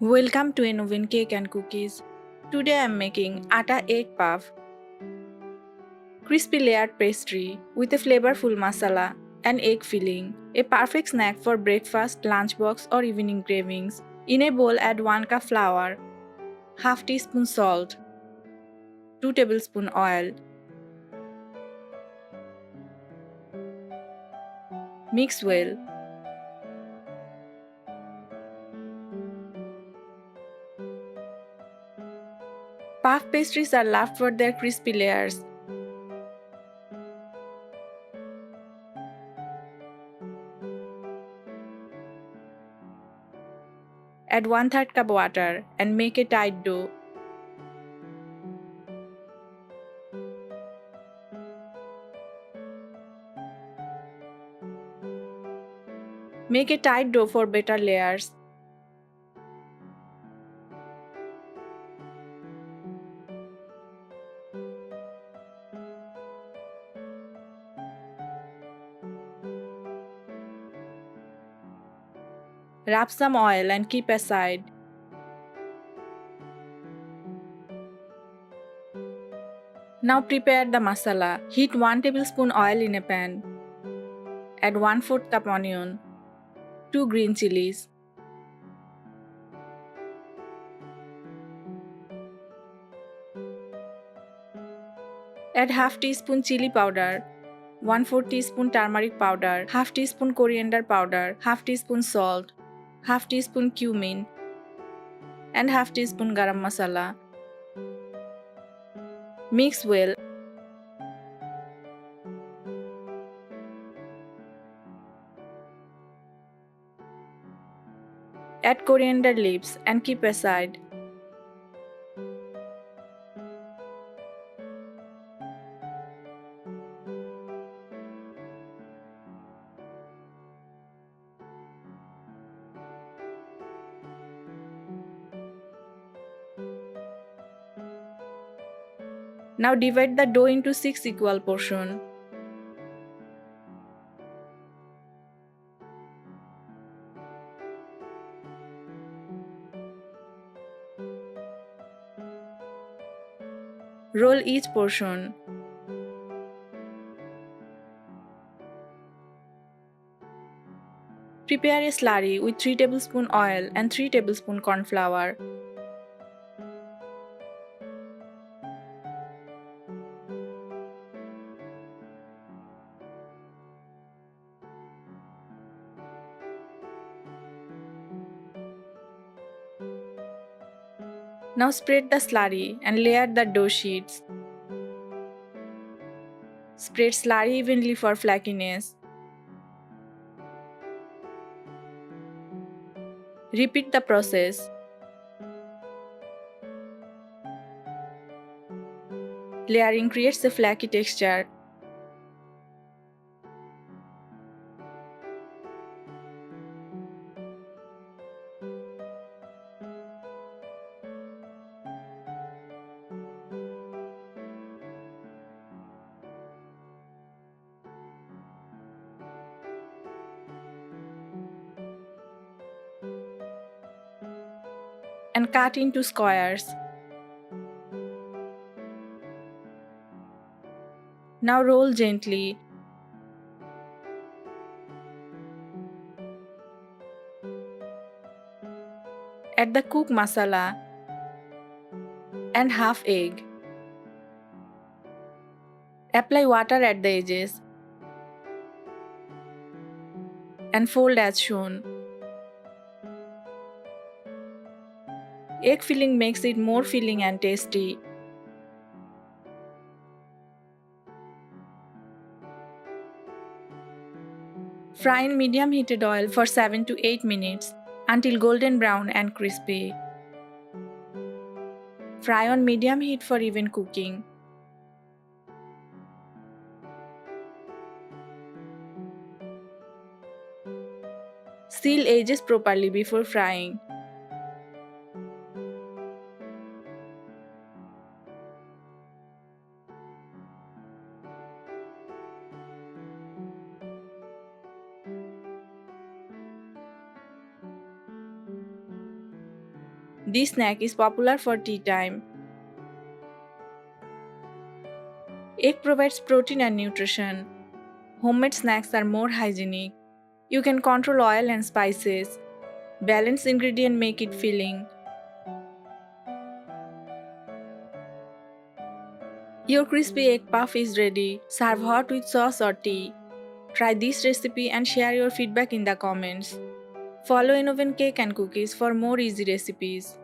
Welcome to Oven Cake and Cookies. Today I am making Atta Egg Puff, crispy layered pastry with a flavorful masala and egg filling, a perfect snack for breakfast, lunchbox or evening cravings. In a bowl add 1 cup flour, half teaspoon salt, 2 tablespoon oil. Mix well. Puff pastries are loved for their crispy layers. Add 1/3 cup water and make a tight dough. Make a tight dough for better layers. Rub some oil and keep aside. Now prepare the masala. Heat 1 tablespoon oil in a pan. Add 1/4 cup onion, 2 green chilies, add half teaspoon chili powder, 1/4 teaspoon turmeric powder, half teaspoon coriander powder, half teaspoon salt, half teaspoon cumin, and half teaspoon garam masala. Mix well. Add coriander leaves and keep aside. Now divide the dough into 6 equal portions. Roll each portion. Prepare a slurry with 3 tablespoon oil and 3 tablespoon corn flour. Now spread the slurry and layer the dough sheets. Spread slurry evenly for flakiness. Repeat the process. Layering creates a flaky texture. And cut into squares. Now roll gently. Add the cooked masala and half egg. Apply water at the edges and fold as shown. Egg filling makes it more filling and tasty. Fry in medium heated oil for 7 to 8 minutes until golden brown and crispy. Fry on medium heat for even cooking. Seal edges properly before frying. This snack is popular for tea time. Egg provides protein and nutrition. Homemade snacks are more hygienic. You can control oil and spices. Balanced ingredients make it filling. Your crispy egg puff is ready. Serve hot with sauce or tea. Try this recipe and share your feedback in the comments. Follow Innoven Cake and Cookies for more easy recipes.